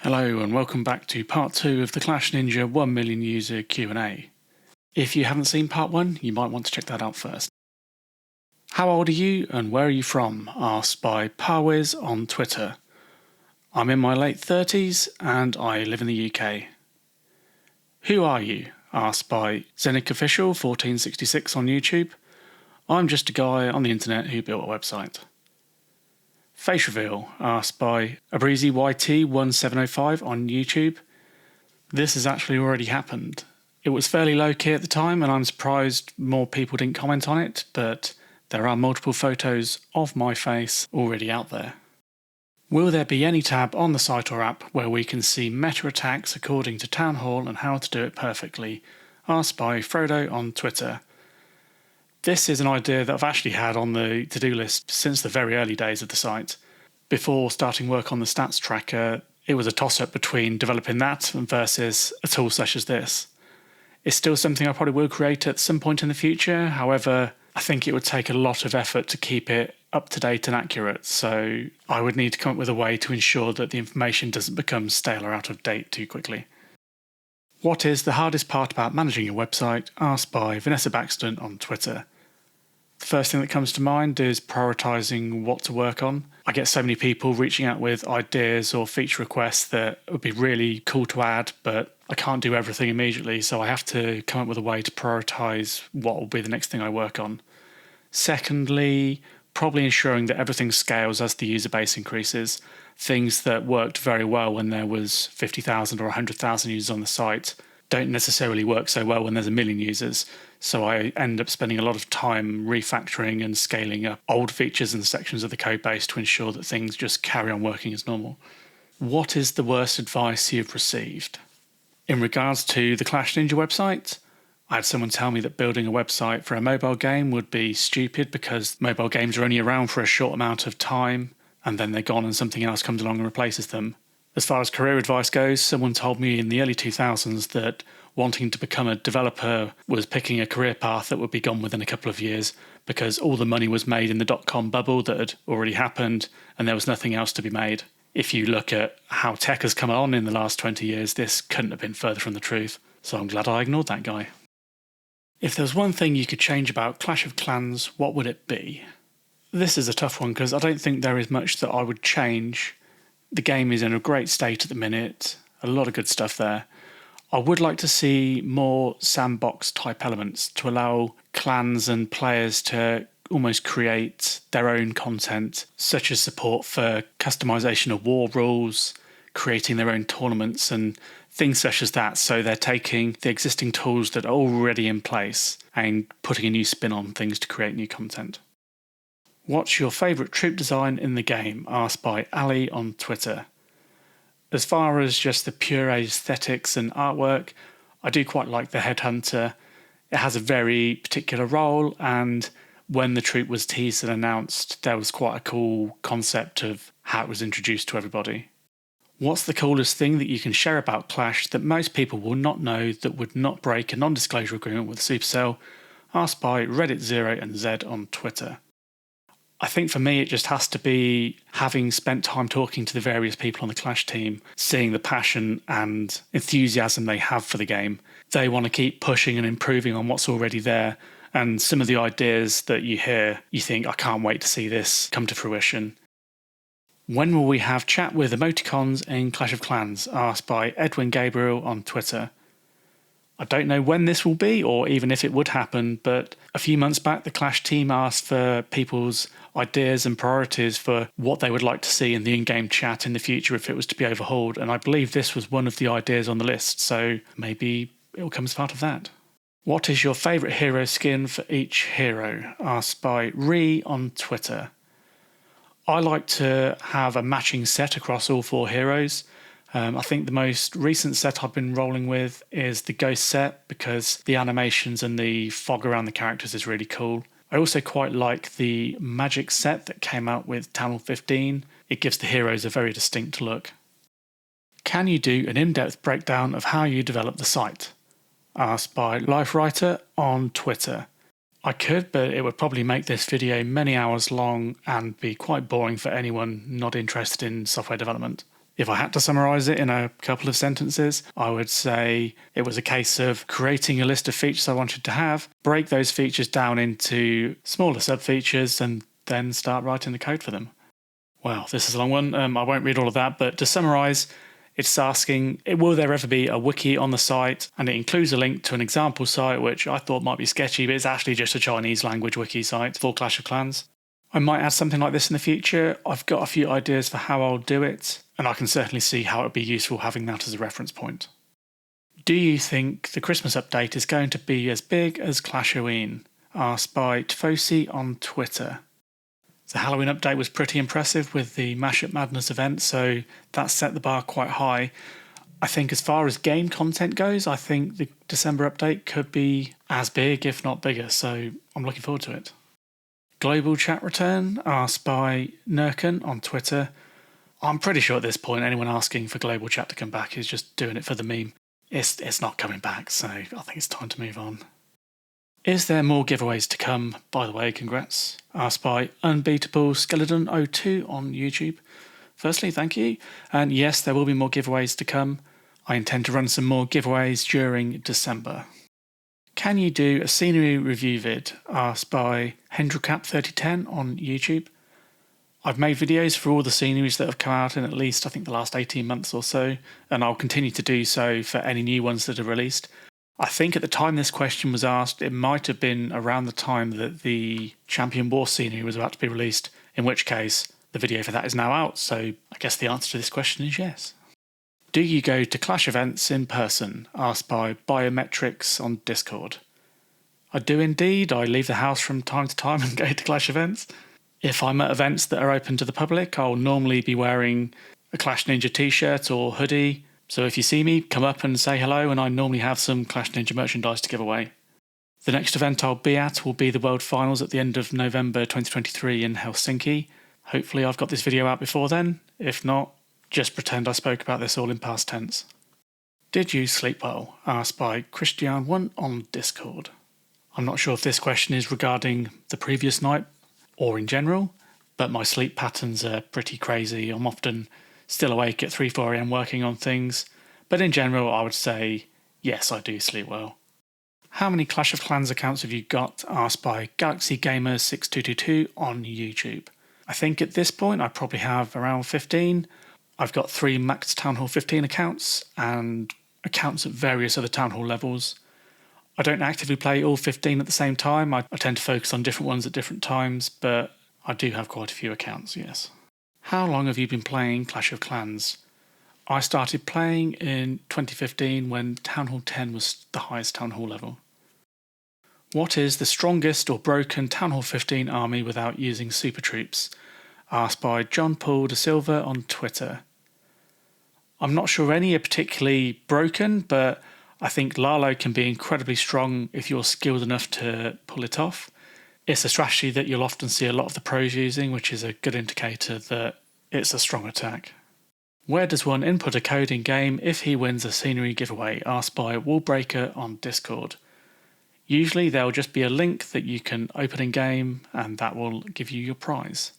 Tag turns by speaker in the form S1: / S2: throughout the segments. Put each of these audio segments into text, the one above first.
S1: Hello and welcome back to part 2 of the clash.ninja 1 million user Q&A. If you haven't seen part 1, you might want to check that out first. How old are you and where are you from? Asked by Parwiz on Twitter. I'm in my late 30s and I live in the UK. Who are you? Asked by ZenicOfficial1466 on YouTube. I'm just a guy on the internet who built a website. Face reveal, asked by AbreezyYT1705 on YouTube. This has actually already happened. It was fairly low key at the time and I'm surprised more people didn't comment on it, but there are multiple photos of my face already out there. Will there be any tab on the site or app where we can see meta attacks according to Town Hall and how to do it perfectly? Asked by Frodo on Twitter. This is an idea that I've actually had on the to-do list since the very early days of the site. Before starting work on the stats tracker, it was a toss-up between developing that versus a tool such as this. It's still something I probably will create at some point in the future, however, I think it would take a lot of effort to keep it up to date and accurate, so I would need to come up with a way to ensure that the information doesn't become stale or out of date too quickly. What is the hardest part about managing your website? Asked by Vanessa Baxton on Twitter. The first thing that comes to mind is prioritising what to work on. I get so many people reaching out with ideas or feature requests that would be really cool to add, but I can't do everything immediately, so I have to come up with a way to prioritise what will be the next thing I work on. Secondly, probably ensuring that everything scales as the user base increases. Things that worked very well when there was 50,000 or 100,000 users on the site don't necessarily work so well when there's a million users. So I end up spending a lot of time refactoring and scaling up old features and sections of the code base to ensure that things just carry on working as normal. What is the worst advice you've received? In regards to the clash.ninja website, I had someone tell me that building a website for a mobile game would be stupid because mobile games are only around for a short amount of time and then they're gone and something else comes along and replaces them. As far as career advice goes, someone told me in the early 2000s that wanting to become a developer was picking a career path that would be gone within a couple of years because all the money was made in the dot-com bubble that had already happened and there was nothing else to be made. If you look at how tech has come on in the last 20 years, this couldn't have been further from the truth. So I'm glad I ignored that guy. If there was one thing you could change about Clash of Clans, what would it be? This is a tough one because I don't think there is much that I would change. The game is in a great state at the minute, a lot of good stuff there. I would like to see more sandbox type elements to allow clans and players to almost create their own content, such as support for customization of war rules, creating their own tournaments and things such as that. So they're taking the existing tools that are already in place and putting a new spin on things to create new content. What's your favourite troop design in the game? Asked by Ali on Twitter. As far as just the pure aesthetics and artwork, I do quite like the Headhunter. It has a very particular role, and when the troop was teased and announced, there was quite a cool concept of how it was introduced to everybody. What's the coolest thing that you can share about Clash that most people will not know that would not break a non-disclosure agreement with Supercell? Asked by Reddit0 and Z on Twitter. I think for me it just has to be having spent time talking to the various people on the Clash team, seeing the passion and enthusiasm they have for the game. They want to keep pushing and improving on what's already there, and some of the ideas that you hear, you think, I can't wait to see this come to fruition. When will we have chat with emoticons in Clash of Clans? Asked by Edwin Gabriel on Twitter. I don't know when this will be or even if it would happen, but a few months back the Clash team asked for people's ideas and priorities for what they would like to see in the in-game chat in the future if it was to be overhauled, and I believe this was one of the ideas on the list, so maybe it will come as part of that. What is your favourite hero skin for each hero? Asked by Ree on Twitter. I like to have a matching set across all 4 heroes. I think the most recent set I've been rolling with is the Ghost set because the animations and the fog around the characters is really cool. I also quite like the Magic set that came out with Town Hall 15. It gives the heroes a very distinct look. Can you do an in-depth breakdown of how you develop the site? Asked by LifeWriter on Twitter. I could, but it would probably make this video many hours long and be quite boring for anyone not interested in software development. If I had to summarise it in a couple of sentences, I would say it was a case of creating a list of features I wanted to have, break those features down into smaller sub-features, and then start writing the code for them. Well, this is a long one. I won't read all of that, but to summarise, it's asking, will there ever be a wiki on the site? And it includes a link to an example site, which I thought might be sketchy, but it's actually just a Chinese language wiki site for Clash of Clans. I might add something like this in the future. I've got a few ideas for how I'll do it, and I can certainly see how it would be useful having that as a reference point. Do you think the Christmas update is going to be as big as Clashoween? Asked by Tfosi on Twitter. The Halloween update was pretty impressive with the Mashup Madness event, so that set the bar quite high. I think as far as game content goes, I think the December update could be as big, if not bigger, so I'm looking forward to it. Global chat return, asked by Nurkan on Twitter. I'm pretty sure at this point anyone asking for global chat to come back is just doing it for the meme. It's not coming back, so I think it's time to move on. Is there more giveaways to come? By the way, congrats. Asked by Unbeatable Skeleton 02 on YouTube. Firstly, thank you. And yes, there will be more giveaways to come. I intend to run some more giveaways during December. Can you do a scenery review vid? Asked by HendricApp3010 on YouTube. I've made videos for all the sceneries that have come out in at least, I think, the last 18 months or so, and I'll continue to do so for any new ones that are released. I think at the time this question was asked, it might have been around the time that the Champion War scenery was about to be released, in which case the video for that is now out, so I guess the answer to this question is yes. Do you go to Clash events in person? Asked by Biometrics on Discord. I do indeed. I leave the house from time to time and go to Clash events. If I'm at events that are open to the public, I'll normally be wearing a Clash Ninja t-shirt or hoodie. So if you see me, come up and say hello, and I normally have some Clash Ninja merchandise to give away. The next event I'll be at will be the World Finals at the end of November 2023 in Helsinki. Hopefully I've got this video out before then. If not, just pretend I spoke about this all in past tense. Did you sleep well? Asked by Christian1 on Discord. I'm not sure if this question is regarding the previous night or in general, but my sleep patterns are pretty crazy. I'm often still awake at 3-4 am working on things, but in general I would say yes, I do sleep well. How many Clash of Clans accounts have you got? Asked by GalaxyGamer6222 on YouTube. I think at this point I probably have around 15. I've got 3 Max Town Hall 15 accounts and accounts at various other Town Hall levels. I don't actively play all 15 at the same time. I tend to focus on different ones at different times, but I do have quite a few accounts, yes. How long have you been playing Clash of Clans? I started playing in 2015 when Town Hall 10 was the highest Town Hall level. What is the strongest or broken Town Hall 15 army without using super troops? Asked by John Paul De Silva on Twitter. I'm not sure any are particularly broken, but I think Lalo can be incredibly strong if you're skilled enough to pull it off. It's a strategy that you'll often see a lot of the pros using, which is a good indicator that it's a strong attack. Where does one input a code in game if he wins a scenery giveaway? Asked by Wallbreaker on Discord. Usually there'll just be a link that you can open in game and that will give you your prize.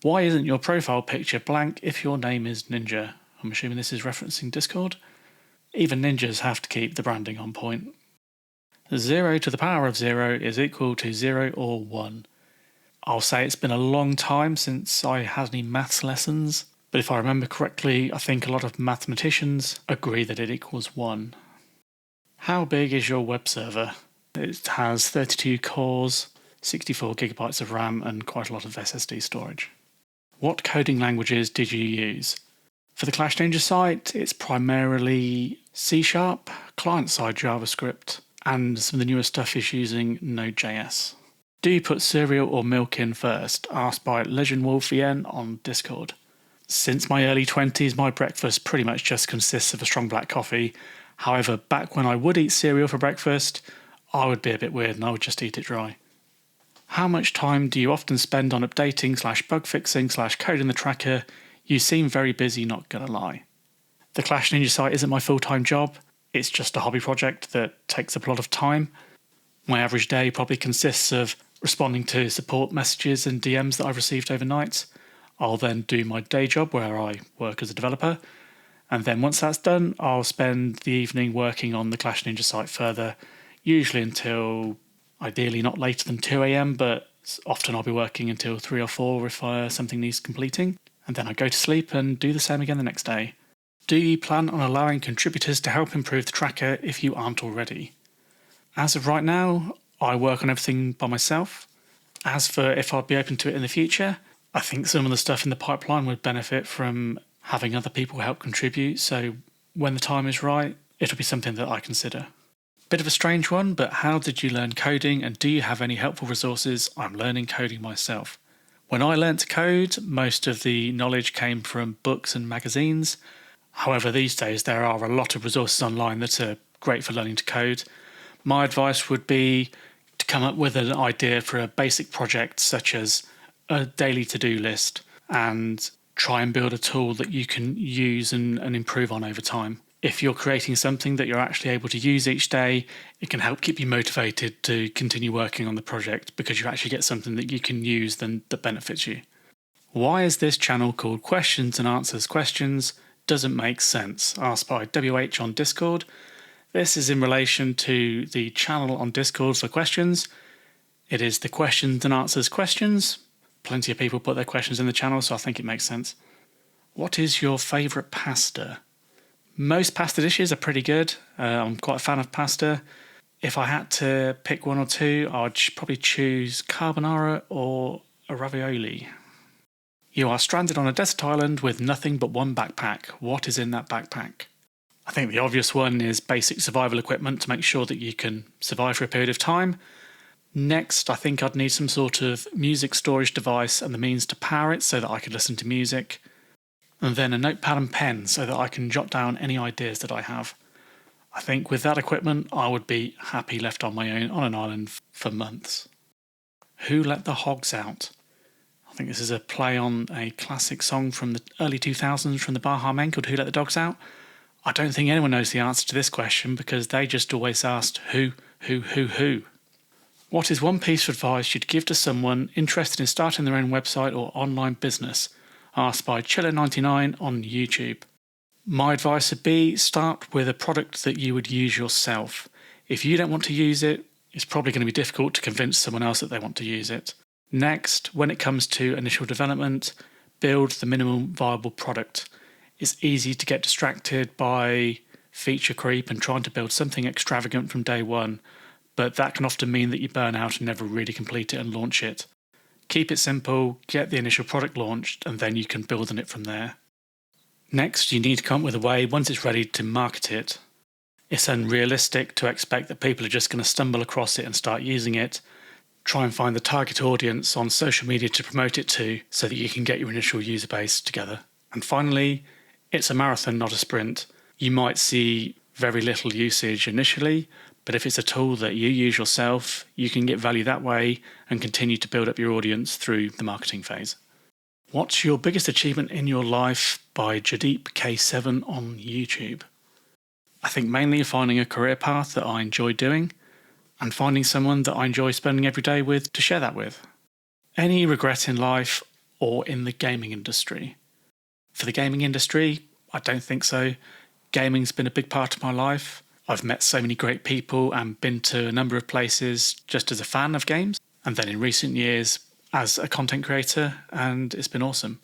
S1: Why isn't your profile picture blank if your name is Ninja? I'm assuming this is referencing Discord. Even ninjas have to keep the branding on point. 0 to the power of 0 is equal to 0 or 1. I'll say it's been a long time since I had any maths lessons, but if I remember correctly, I think a lot of mathematicians agree that it equals 1. How big is your web server? It has 32 cores, 64 gigabytes of RAM and quite a lot of SSD storage. What coding languages did you use? For the Clash Ninja site, it's primarily C#, client-side JavaScript, and some of the newer stuff is using Node.js. Do you put cereal or milk in first? Asked by LegendWolfVN on Discord. Since my early 20s, my breakfast pretty much just consists of a strong black coffee. However, back when I would eat cereal for breakfast, I would be a bit weird and I would just eat it dry. How much time do you often spend on updating/bug fixing/coding the tracker? You seem very busy, not gonna lie. The Clash Ninja site isn't my full-time job. It's just a hobby project that takes up a lot of time. My average day probably consists of responding to support messages and DMs that I've received overnight. I'll then do my day job where I work as a developer. And then once that's done, I'll spend the evening working on the Clash Ninja site further, usually until ideally not later than 2 a.m, but often I'll be working until 3 or 4 if something needs completing. And then I go to sleep and do the same again the next day. Do you plan on allowing contributors to help improve the tracker if you aren't already? As of right now, I work on everything by myself. As for if I'd be open to it in the future, I think some of the stuff in the pipeline would benefit from having other people help contribute, so when the time is right, it'll be something that I consider. Bit of a strange one, but how did you learn coding, and do you have any helpful resources? I'm learning coding myself. When I learnt to code, most of the knowledge came from books and magazines. However, these days there are a lot of resources online that are great for learning to code. My advice would be to come up with an idea for a basic project such as a daily to-do list and try and build a tool that you can use and improve on over time. If you're creating something that you're actually able to use each day, it can help keep you motivated to continue working on the project because you actually get something that you can use that benefits you. Why is this channel called Questions and Answers Questions? Doesn't make sense. Asked by WH on Discord. This is in relation to the channel on Discord for questions. It is the Questions and Answers Questions. Plenty of people put their questions in the channel, so I think it makes sense. What is your favourite pasta? Most pasta dishes are pretty good. I'm quite a fan of pasta. If I had to pick one or two, I'd probably choose carbonara or a ravioli. You are stranded on a desert island with nothing but one backpack. What is in that backpack? I think the obvious one is basic survival equipment to make sure that you can survive for a period of time. Next, I think I'd need some sort of music storage device and the means to power it so that I could listen to music. And then a notepad and pen so that I can jot down any ideas that I have. I think with that equipment, I would be happy left on my own on an island for months. Who let the hogs out? I think this is a play on a classic song from the early 2000s from the Baha Men called Who Let the Dogs Out? I don't think anyone knows the answer to this question because they just always asked who. What is one piece of advice you'd give to someone interested in starting their own website or online business? Asked by Chiller99 on YouTube. My advice would be start with a product that you would use yourself. If you don't want to use it, it's probably going to be difficult to convince someone else that they want to use it. Next, when it comes to initial development, build the minimum viable product. It's easy to get distracted by feature creep and trying to build something extravagant from day one, but that can often mean that you burn out and never really complete it and launch it. Keep it simple, get the initial product launched, and then you can build on it from there. Next, you need to come up with a way, once it's ready, to market it. It's unrealistic to expect that people are just going to stumble across it and start using it. Try and find the target audience on social media to promote it to so that you can get your initial user base together. And finally, it's a marathon, not a sprint. You might see very little usage initially, but if it's a tool that you use yourself, you can get value that way and continue to build up your audience through the marketing phase. What's your biggest achievement in your life? By Jadeep K7 on YouTube. I think mainly finding a career path that I enjoy doing and finding someone that I enjoy spending every day with to share that with. Any regret in life or in the gaming industry? For the gaming industry, I don't think so. Gaming's been a big part of my life. I've met so many great people and been to a number of places just as a fan of games, and then in recent years as a content creator, and it's been awesome.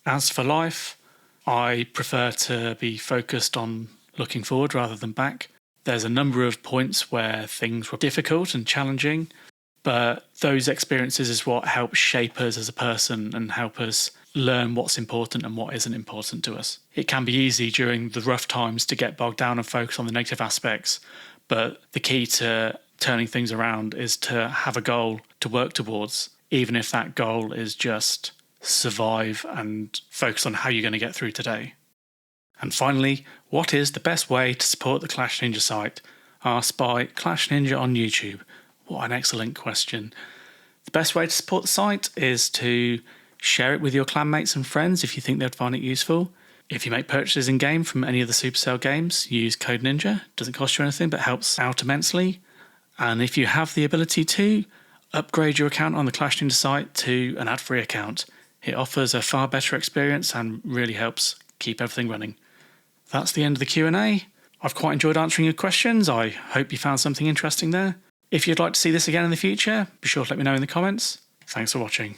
S1: As for life, I prefer to be focused on looking forward rather than back. There's a number of points where things were difficult and challenging, but those experiences is what help shape us as a person and help us learn what's important and what isn't important to us. It can be easy during the rough times to get bogged down and focus on the negative aspects, but the key to turning things around is to have a goal to work towards, even if that goal is just survive and focus on how you're going to get through today. And finally, what is the best way to support the Clash Ninja site? Asked by Clash Ninja on YouTube. What an excellent question. The best way to support the site is to share it with your clanmates and friends if you think they'd find it useful. If you make purchases in-game from any of the Supercell games, use code NINJA. It doesn't cost you anything but helps out immensely. And if you have the ability to, upgrade your account on the Clash Ninja site to an ad-free account. It offers a far better experience and really helps keep everything running. That's the end of the Q&A. I've quite enjoyed answering your questions. I hope you found something interesting there. If you'd like to see this again in the future, be sure to let me know in the comments. Thanks for watching.